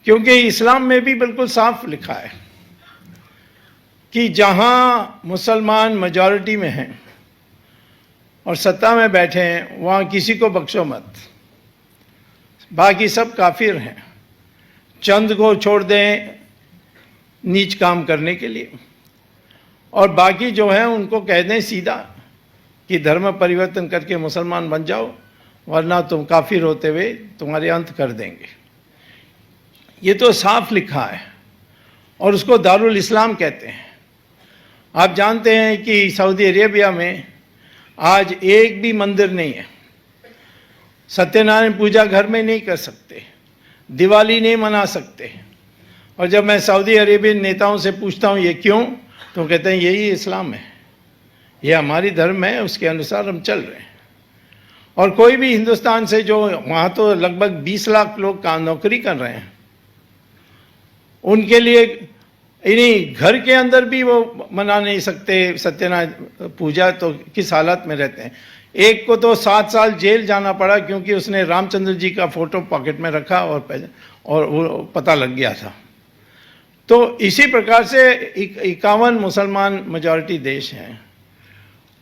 क्योंकि इस्लाम में भी बिल्कुल साफ लिखा है कि जहां मुसलमान मेजॉरिटी में हैं और सत्ता में बैठे हैं वहां किसी को बख्शो मत, बाकी सब काफिर हैं। चंद को छोड़ दें नीच काम करने के लिए और बाकी जो है उनको कह दें सीधा कि धर्म परिवर्तन करके मुसलमान बन जाओ, वरना तुम काफिर होते हुए तुम्हारे अंत कर देंगे। ये तो साफ लिखा है और उसको दारुल इस्लाम कहते हैं। आप जानते हैं कि सऊदी अरेबिया में आज एक भी मंदिर नहीं है, सत्यनारायण पूजा घर में नहीं कर सकते, दिवाली नहीं मना सकते। और जब मैं सऊदी अरेबियन नेताओं से पूछता हूँ ये क्यों, तो कहते हैं यही इस्लाम है, ये हमारी धर्म है, उसके अनुसार हम चल रहे हैं। और कोई भी हिंदुस्तान से जो वहाँ तो लगभग 20 लाख लोग काम नौकरी कर रहे हैं, उनके लिए इन्हीं घर के अंदर भी वो मना नहीं सकते सत्यनारायण पूजा, तो किस हालत में रहते हैं। एक को तो 7 साल जेल जाना पड़ा क्योंकि उसने रामचंद्र जी का फोटो पॉकेट में रखा और वो पता लग गया था। तो इसी प्रकार से 51 मुसलमान मेजॉरिटी देश हैं,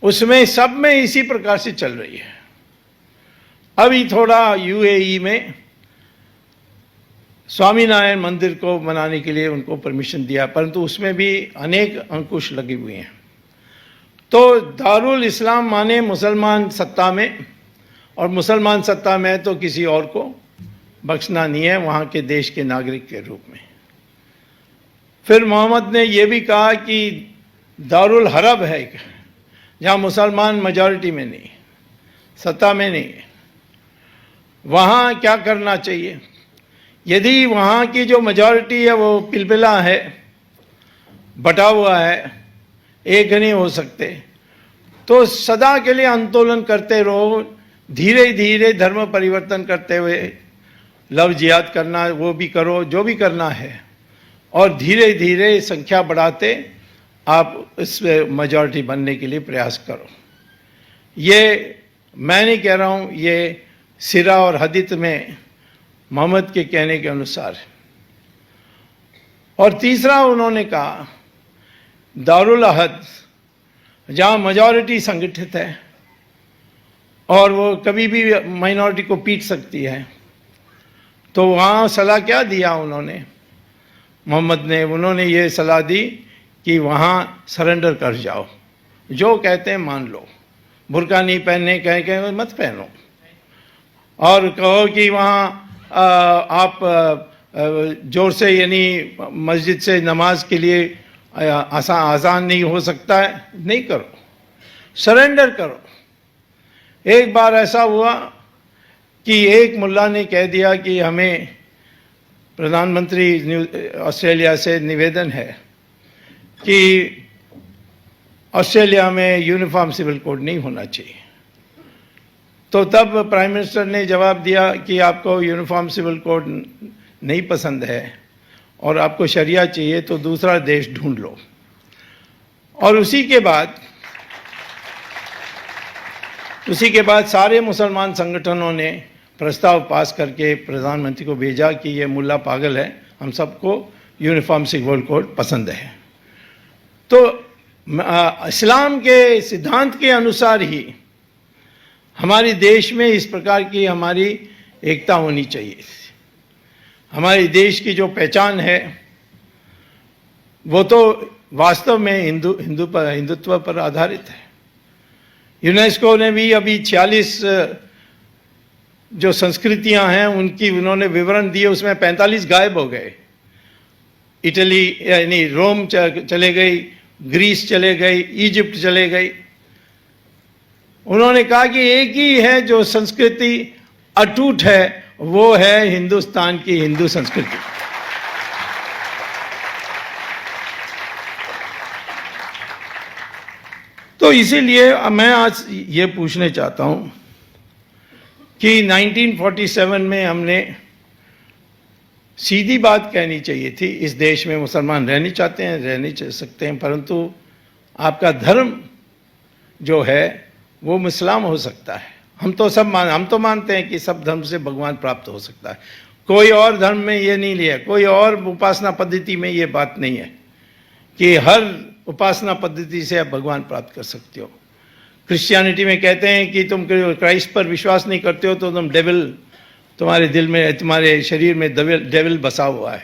उसमें सब में इसी प्रकार से चल रही है। अभी थोड़ा यूएई में स्वामीनारायण मंदिर को बनाने के लिए उनको परमिशन दिया, परंतु उसमें भी अनेक अंकुश लगे हुए हैं। तो दारुल इस्लाम माने मुसलमान सत्ता में, और मुसलमान सत्ता में तो किसी और को बख्शना नहीं है वहाँ के देश के नागरिक के रूप में। फिर मोहम्मद ने यह भी कहा कि दारुल हरब है, जहाँ मुसलमान मेजॉरिटी में नहीं, सत्ता में नहीं है, वहाँ क्या करना चाहिए। यदि वहाँ की जो मेजॉरिटी है वो पिलपिला है, बटा हुआ है, एक नहीं हो सकते, तो सदा के लिए आंदोलन करते रहो, धीरे धीरे धर्म परिवर्तन करते हुए लव जिहाद करना वो भी करो, जो भी करना है, और धीरे धीरे संख्या बढ़ाते आप इस मेजॉरिटी बनने के लिए प्रयास करो। ये मैं नहीं कह रहा हूँ, ये सिरा और हदीत में मोहम्मद के कहने के अनुसार। और तीसरा उन्होंने कहा दारुल अहद, जहाँ मेजॉरिटी संगठित है और वो कभी भी माइनॉरिटी को पीट सकती है, तो वहाँ सलाह क्या दिया उन्होंने, मोहम्मद ने, उन्होंने ये सलाह दी कि वहाँ सरेंडर कर जाओ, जो कहते हैं मान लो, बुर्का नहीं पहनने कहें मत पहनो, और कहो कि वहाँ आप जोर से यानी मस्जिद से नमाज के लिए आसान नहीं हो सकता है, नहीं करो, सरेंडर करो। एक बार ऐसा हुआ कि एक मुल्ला ने कह दिया कि हमें प्रधानमंत्री ऑस्ट्रेलिया से निवेदन है कि ऑस्ट्रेलिया में यूनिफॉर्म सिविल कोड नहीं होना चाहिए। तो तब प्राइम मिनिस्टर ने जवाब दिया कि आपको यूनिफॉर्म सिविल कोड नहीं पसंद है और आपको शरिया चाहिए तो दूसरा देश ढूंढ लो। और उसी के बाद सारे मुसलमान संगठनों ने प्रस्ताव पास करके प्रधानमंत्री को भेजा कि ये मुल्ला पागल है, हम सबको यूनिफॉर्म सिविल कोड पसंद है। तो इस्लाम के सिद्धांत के अनुसार ही हमारे देश में इस प्रकार की हमारी एकता होनी चाहिए। हमारे देश की जो पहचान है वो तो वास्तव में हिंदुत्व पर आधारित है। यूनेस्को ने भी अभी 46 जो संस्कृतियां हैं उनकी उन्होंने विवरण दिए, उसमें 45 गायब हो गए। इटली यानी रोम चले गई, ग्रीस चले गई, इजिप्ट चले गई। उन्होंने कहा कि एक ही है जो संस्कृति अटूट है, वो है हिंदुस्तान की हिंदू संस्कृति। तो इसीलिए मैं आज ये पूछने चाहता हूं कि 1947 में हमने सीधी बात कहनी चाहिए थी, इस देश में मुसलमान रहना चाहते हैं, रहने सकते हैं, परंतु आपका धर्म जो है वो इस्लाम हो सकता है। हम तो मानते हैं कि सब धर्म से भगवान प्राप्त हो सकता है। कोई और धर्म में ये नहीं लिया, कोई और उपासना पद्धति में ये बात नहीं है कि हर उपासना पद्धति से आप भगवान प्राप्त कर सकते हो। क्रिश्चियनिटी में कहते हैं कि तुम क्राइस्ट पर विश्वास नहीं करते हो तो तुम डेविल, तुम्हारे दिल में, तुम्हारे शरीर में डेविल बसा हुआ है।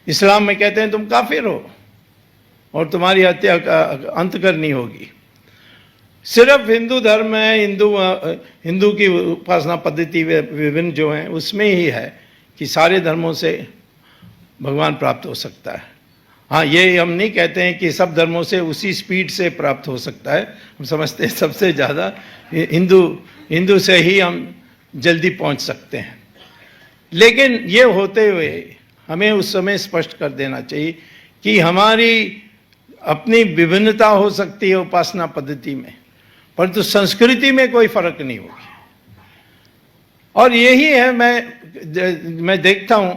इस्लाम में कहते हैं तुम काफिर हो और तुम्हारी हत्या का अंत करनी होगी। सिर्फ हिंदू धर्म है, हिंदू की उपासना पद्धति विभिन्न जो हैं उसमें ही है कि सारे धर्मों से भगवान प्राप्त हो सकता है। हाँ, ये हम नहीं कहते हैं कि सब धर्मों से उसी स्पीड से प्राप्त हो सकता है। हम समझते हैं सबसे ज़्यादा हिंदू से ही हम जल्दी पहुंच सकते हैं। लेकिन ये होते हुए हमें उस समय स्पष्ट कर देना चाहिए कि हमारी अपनी विभिन्नता हो सकती है उपासना पद्धति में, परंतु संस्कृति में कोई फर्क नहीं होगी। और यही है, मैं देखता हूं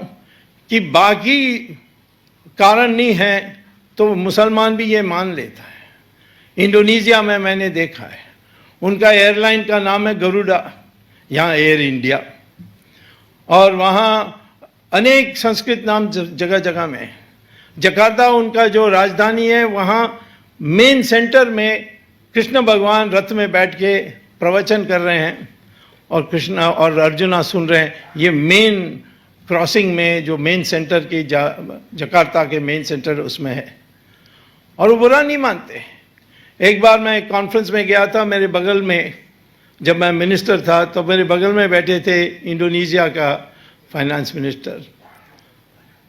कि बाकी कारण नहीं है तो मुसलमान भी ये मान लेता है। इंडोनेशिया में मैंने देखा है, उनका एयरलाइन का नाम है गरुड़ा, यहाँ एयर इंडिया, और वहाँ अनेक संस्कृत नाम जगह जगह में। जकार्ता उनका जो राजधानी है, वहाँ मेन सेंटर में कृष्ण भगवान रथ में बैठ के प्रवचन कर रहे हैं और कृष्ण और अर्जुना सुन रहे हैं। ये मेन क्रॉसिंग में जो मेन सेंटर की जकार्ता के मेन सेंटर उसमें है, और वो बुरा नहीं मानते। एक बार मैं कॉन्फ्रेंस में गया था, मेरे बगल में, जब मैं मिनिस्टर था तो मेरे बगल में बैठे थे इंडोनेशिया का फाइनेंस मिनिस्टर,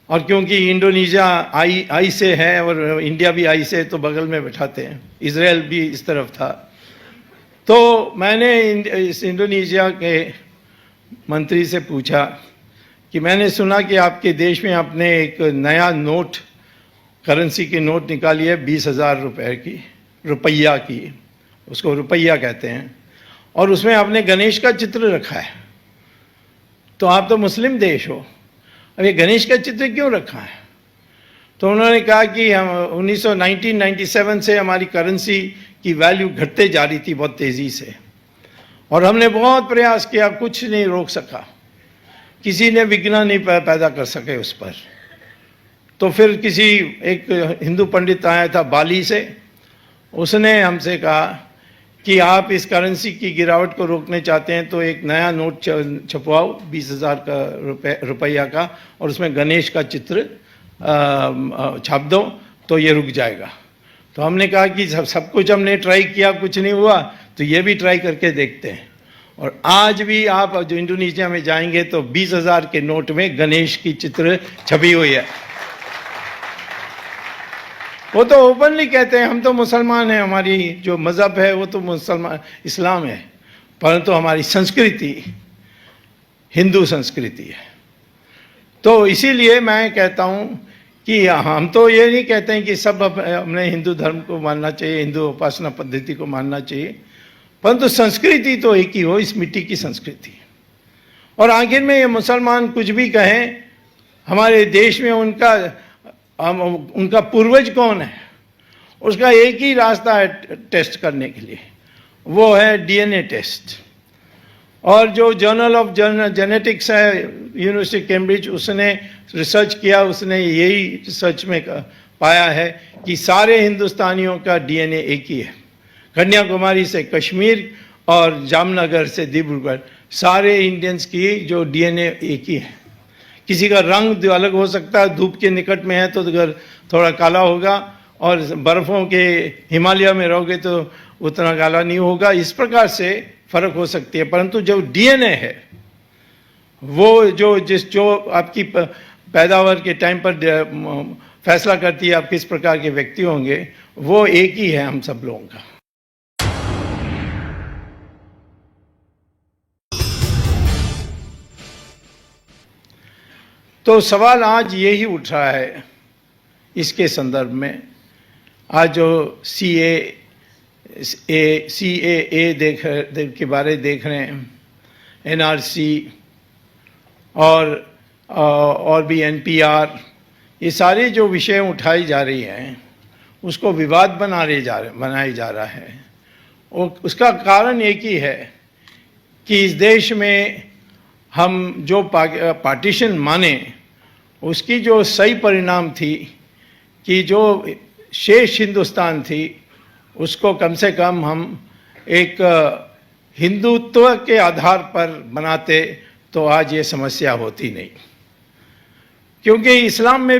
और क्योंकि इंडोनेशिया आई से है और इंडिया भी आई से, तो बगल में बैठाते हैं। इजराइल भी इस तरफ था। तो मैंने इस इंडोनेशिया के मंत्री से पूछा कि मैंने सुना कि आपके देश में आपने एक नया नोट, करेंसी की नोट निकाली है 20,000 रुपये की, रुपया की, उसको रुपया कहते हैं, और उसमें आपने गणेश का चित्र रखा है। तो आप तो मुस्लिम देश हो, अब ये गणेश का चित्र क्यों रखा है? तो उन्होंने कहा कि हम 1997 से हमारी करेंसी की वैल्यू घटते जा रही थी बहुत तेज़ी से, और हमने बहुत प्रयास किया, कुछ नहीं रोक सका, किसी ने विघ्न नहीं पैदा कर सके उस पर। तो फिर किसी एक हिंदू पंडित आया था बाली से, उसने हमसे कहा कि आप इस करेंसी की गिरावट को रोकने चाहते हैं तो एक नया नोट छपवाओ 20,000 का रुपया का, और उसमें गणेश का चित्र छाप दो तो ये रुक जाएगा। तो हमने कहा कि सब कुछ हमने ट्राई किया, कुछ नहीं हुआ, तो ये भी ट्राई करके देखते हैं। और आज भी आप जो इंडोनेशिया में जाएंगे तो 20,000 के नोट में गणेश की चित्र छपी हुई है। वो तो ओपनली कहते हैं हम तो मुसलमान हैं, हमारी जो मज़हब है वो तो मुसलमान इस्लाम है, परंतु हमारी संस्कृति हिंदू संस्कृति है। तो इसीलिए मैं कहता हूँ कि हम तो ये नहीं कहते हैं कि सब हमने हिंदू धर्म को मानना चाहिए, हिंदू उपासना पद्धति को मानना चाहिए, परंतु संस्कृति तो एक ही हो, इस मिट्टी की संस्कृति। और आखिर में ये मुसलमान कुछ भी कहें, हमारे देश में उनका पूर्वज कौन है, उसका एक ही रास्ता है टेस्ट करने के लिए, वो है डीएनए टेस्ट। और जो जर्नल ऑफ जेनेटिक्स है यूनिवर्सिटी कैम्ब्रिज, उसने रिसर्च किया, उसने यही रिसर्च में पाया है कि सारे हिंदुस्तानियों का डीएनए एक ही है। कन्याकुमारी से कश्मीर और जामनगर से डिब्रूगढ़, सारे इंडियंस की जो डीएनए एक ही है। किसी का रंग अलग हो सकता है, धूप के निकट में है तो थोड़ा काला होगा, और बर्फ़ों के हिमालय में रहोगे तो उतना काला नहीं होगा। इस प्रकार से फर्क हो सकती है, परंतु जो डीएनए है वो जो आपकी पैदावार के टाइम पर फैसला करती है आप किस प्रकार के व्यक्ति होंगे, वो एक ही है हम सब लोगों का। तो सवाल आज यही उठ रहा है इसके संदर्भ में। आज जो CAA के बारे देख रहे हैं, NRC और भी NPR, ये सारे जो विषय उठाई जा रही हैं उसको विवाद बनाया जा रहा है। और उसका कारण एक ही है कि इस देश में हम जो पार्टीशन माने, उसकी जो सही परिणाम थी कि जो शेष हिंदुस्तान थी उसको कम से कम हम एक हिंदुत्व के आधार पर बनाते तो आज ये समस्या होती नहीं, क्योंकि इस्लाम में